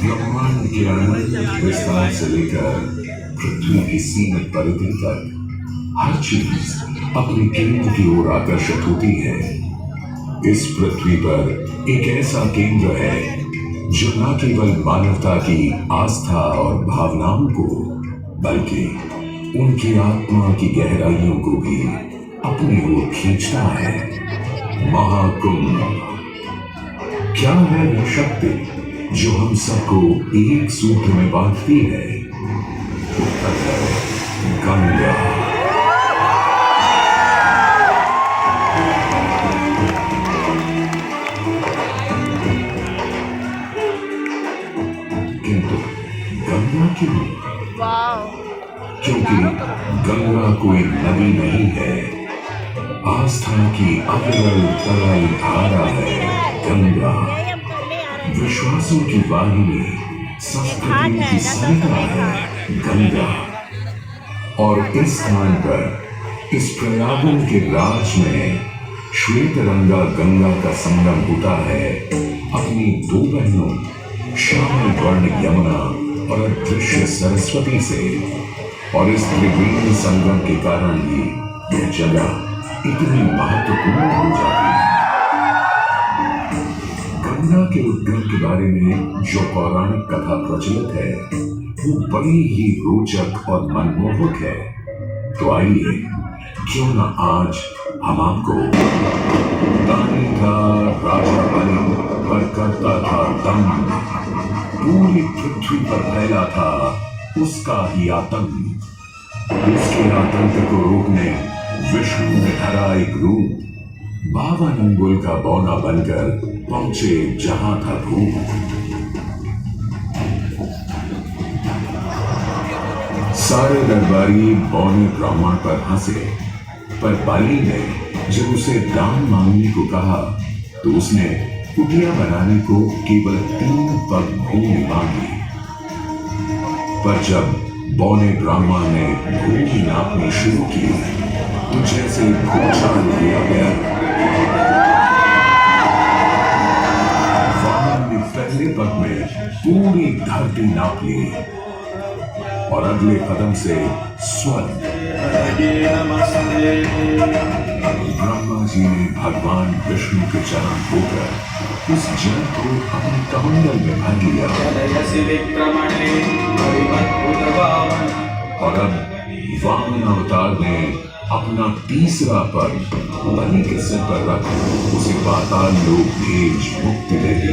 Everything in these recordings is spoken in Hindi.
ब्रह्मांड के अनंत विस्तार से लेकर पृथ्वी की सीमित परिधि तक हर चीज अपने केंद्र की ओर आकर्षित होती है। इस पृथ्वी पर एक ऐसा केंद्र है जो न केवल मानवता की आस्था और भावनाओं को बल्कि उनकी आत्मा की गहराइयों को भी अपनी ओर खींचता है। महाकुंभ क्या है वह शक्ति जो हम सबको एक सूत्र में बांधती है? उत्तर है गंगा। किंतु गंगा क्यों? क्योंकि गंगा कोई नदी नहीं है, आस्था की अविरल तरल धारा है गंगा। विश्वासों की वाहिनी, संस्कृति की सरिता है गंगा। और इस स्थान पर इस प्रयागन के राज में श्वेतरंगा गंगा का संगम होता है अपनी दो बहनों श्यामल वर्ण यमुना और अदृश्य सरस्वती से। और इस त्रिवेणी संगम के कारण ही यह जगह इतनी महत्वपूर्ण हो जाती है। गंगा के उद्गम के बारे में जो पौराणिक कथा प्रचलित है वो बड़ी ही रोचक और मनमोहक है। तो आइए क्यों न आज हम आपको दानी था राजा बलि पर करता था दम, पूरी पृथ्वी पर फैला था उसका ही आतंक। उसके आतंक को रोकने विष्णु ने धरा एक रूप, 52 अंगुल का बौना बनकर पहुंचे जहां था भूत। सारे दरबारी बौने ब्राह्मण पर हंसे, पर बाली ने जब उसे दान मांगने को कहा तो उसने कुटिया बनाने को केवल 3 पग भूमि मांगी। पर जब बौने ब्राह्मण ने भूमि नापनी शुरू की तो जैसे भूचाल लिया गया, वामन ने पहले पग में पूरी धरती नाप ली और अगले कदम से स्वर्ग। ब्रह्मा जी ने भगवान विष्णु के चरण होकर उस जल को अपने कमंडल में भर लिया। और अब वामन अवतार ने अपना तीसरा पग बलि के सिर पर रख उसे पाताल लोक भेज मुक्ति दे दी।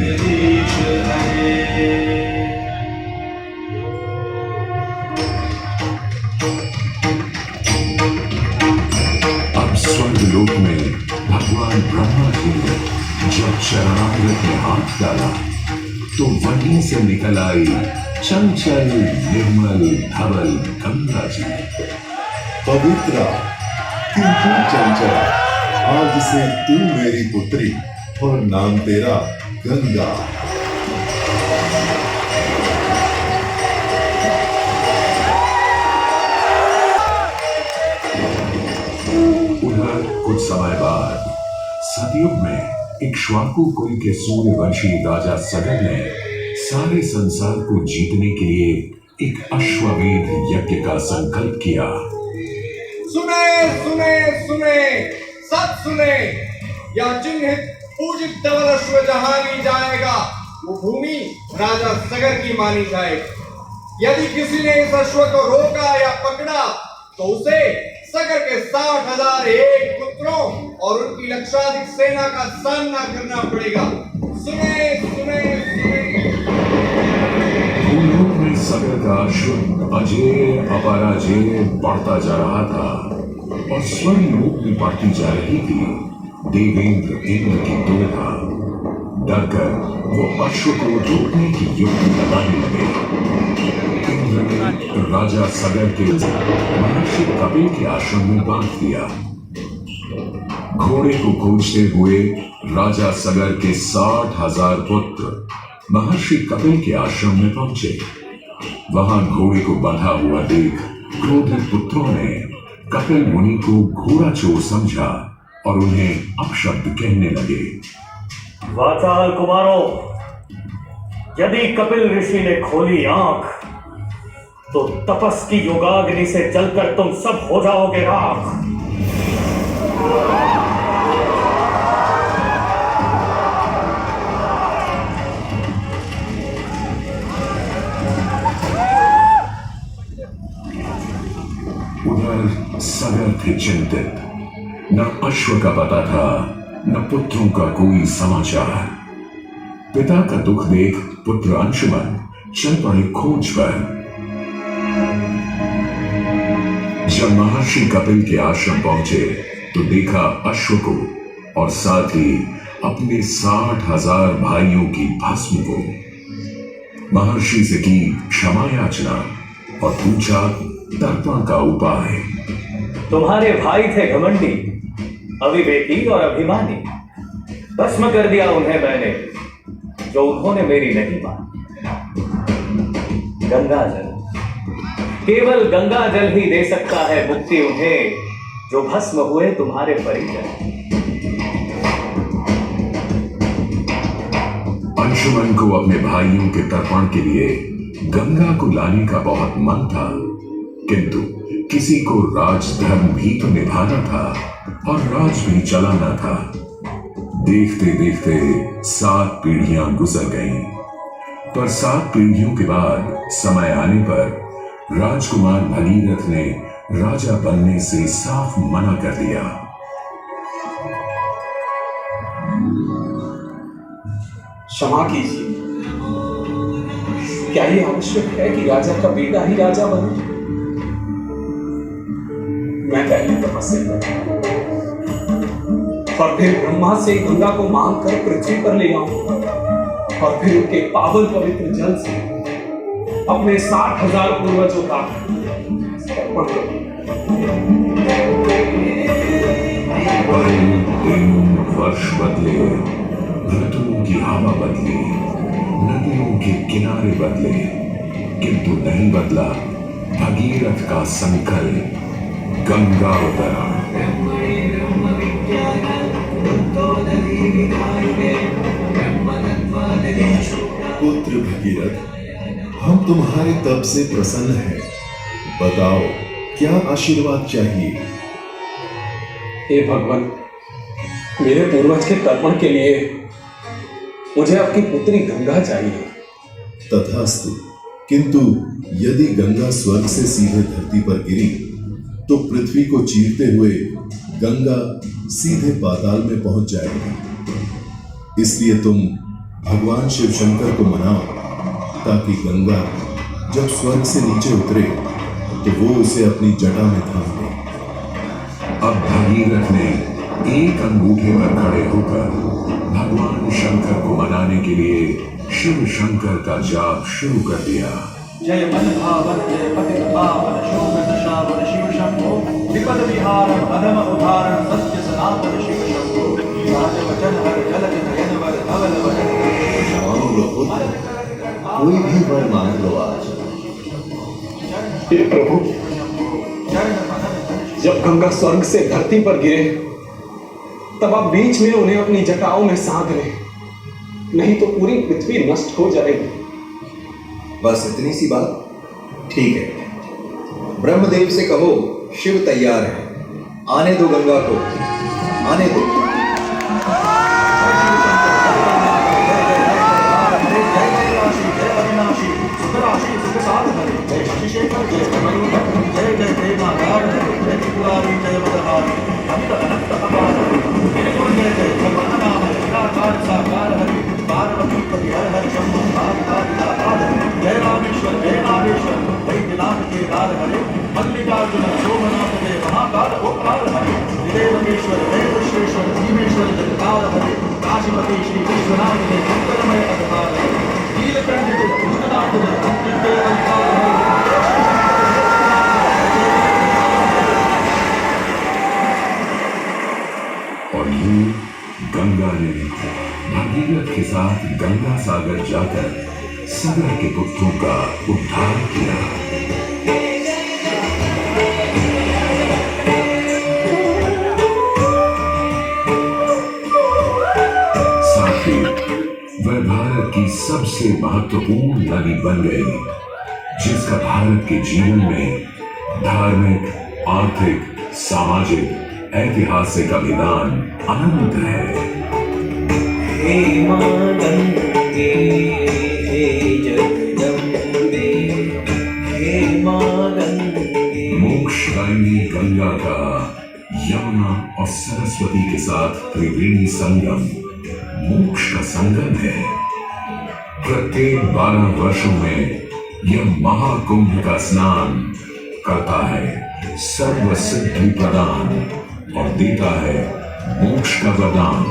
अब स्वर्ग लोक में भगवान ब्रह्मा जी ने जब चरणामृत में हाथ डाला तो वहीं से निकल आई चंचल निर्मल धवल गंगा जी। पवित्र किंतु चंचल, आज से तू मेरी पुत्री और नाम तेरा गंगा। उधर कुछ समय बाद सतयुग में इक्ष्वाकु कुल के सूर्यवंशी राजा सगर ने सारे संसार को जीतने के लिए एक अश्वमेध यज्ञ का संकल्प किया। सुने सुने सुने सब सुने, यह चिन्हित पूजित धवल अश्व जहां भी जाएगा वो भूमि राजा सगर की मानी जाएगी। यदि किसी ने इस अश्व को रोका या पकड़ा तो उसे सगर के 60,001 पुत्रों और उनकी लक्षाधिक सेना का सामना करना पड़ेगा। सुने सुने सुने। भूलोक में सगर का अश्व अजय अपराजय बढ़ता जा रहा था और स्वर्ण लोक में बढ़ती जा रही थी देवेंद्र इंद्र की दुविधा। डरकर वो अश्व को रोकने की युक्ति लगाने लगे। इंद्र ने राजा सगर के महर्षि कपिल के आश्रम में बांध दिया। घोड़े को खोजते हुए राजा सगर के 60,000 पुत्र महर्षि कपिल के आश्रम में पहुंचे। वहां घोड़े को बंधा हुआ देख क्रोधित पुत्रों ने कपिल मुनि को घोड़ा चोर समझा और उन्हें अपशब्द कहने लगे। वाचाल कुमारों, यदि कपिल ऋषि ने खोली आंख तो तपस की योगाग्नि से जलकर तुम सब हो जाओगे राख। उधर सगर थे चिंतित, न अश्व का पता था न पुत्रों का कोई समाचार। पिता का दुख देख पुत्र अंशुमन चल पड़े खोज पर। जब महर्षि कपिल के आश्रम पहुंचे तो देखा अश्व को और साथ ही अपने 60,000 भाइयों की भस्म को। महर्षि से की क्षमा याचना और पूछा तर्पण का उपाय। तुम्हारे भाई थे घमंडी, अविवेकी और अभिमानी। भस्म कर दिया उन्हें मैंने, जो उन्होंने मेरी नहीं मानी। गंगा जल, केवल गंगा जल ही दे सकता है मुक्ति उन्हें, जो भस्म हुए तुम्हारे परिजन। अंशुमन को अपने भाइयों के तर्पण के लिए गंगा को लाने का बहुत मन था, किंतु किसी को राजधर्म भी तो निभाना था और राज भी चलाना था। देखते देखते 7 पीढ़ियां गुजर गईं, पर 7 पीढ़ियों के बाद समय आने पर राजकुमार भगीरथ ने राजा बनने से साफ मना कर दिया। क्षमा कीजिए, क्या ये आवश्यक है कि राजा का बेटा ही राजा बने? मैं पहले तपस्या करूं और फिर ब्रह्मा से गंगा को मांग कर पृथ्वी पर ले आऊं और फिर उनके पावन पवित्र जल से अपने 60,000 पूर्वजों का तर्पण करूं। दिन वर्ष बदले, ऋतुओं की हवा बदली, नदियों के किनारे बदले, किंतु नहीं बदला भगीरथ का संकल्प। गंगा अवतरण। पुत्र भगीरथ, हम तुम्हारे तप से प्रसन्न हैं। बताओ क्या आशीर्वाद चाहिए? हे भगवान, मेरे पूर्वज के तर्पण के लिए मुझे आपकी पुत्री गंगा चाहिए। तथास्तु, किंतु यदि गंगा स्वर्ग से सीधे धरती पर गिरी तो पृथ्वी को चीरते हुए गंगा सीधे पाताल में पहुंच जाएगी। इसलिए तुम भगवान शिव शंकर को मनाओ ताकि गंगा जब स्वर्ग से नीचे उतरे तो वो उसे अपनी जटा में थाम ले। अब भगीरथ ने एक अंगूठे पर खड़े होकर भगवान शंकर को मनाने के लिए शिव शंकर का जाप शुरू कर दिया। जय मन भावन जय पतित पावन शोक दशावन शिव शंभो विपद विहारम अधम उदाहरण सत्य सनातन शिव शंभो राज वचन हर जलद नयन वर धवल वचन मांग लो पुत्र, कोई भी वर मांग लो आज। हे प्रभु, जब गंगा स्वर्ग से धरती पर गिरे तब आप बीच में उन्हें अपनी जटाओं में साध लें, नहीं तो पूरी पृथ्वी नष्ट हो जाएगी। बस इतनी सी बात? ठीक है, ब्रह्मदेव से कहो शिव तैयार है, आने दो गंगा को, आने दो। जय रामेश्वर जय नागेश्वर वैद्यनाथ के दार हरे मल्लिकार्जुन सोमनाथ के महाकाल ओंकार हरे देवकेश्वर देवेश्वर भीमेश्वर जगतार हरे काशीपति श्री विश्वनाथ के मंगलमय अवतार हरे नीलकंठ के भूतनाथ के मंदिर के अवतार और यूं गंगा ने भगीरथ के साथ गंगा सागर जाकर सगर के पुत्रों का उद्धार किया। साथ ही वह भारत की सबसे महत्वपूर्ण नदी बन गई, जिसका भारत के जीवन में धार्मिक, आर्थिक, सामाजिक, ऐतिहासिक अभिदान अनंत है। हे मां गंगे, हे जगदम्बे, हे मां गंगे। मोक्षदायिनी गंगा का यमुना और सरस्वती के साथ त्रिवेणी संगम मोक्ष का संगम है। प्रत्येक 12 वर्षों में यह महाकुंभ का स्नान करता है सर्व सिद्धि प्रदान और देता है मोक्ष का वरदान।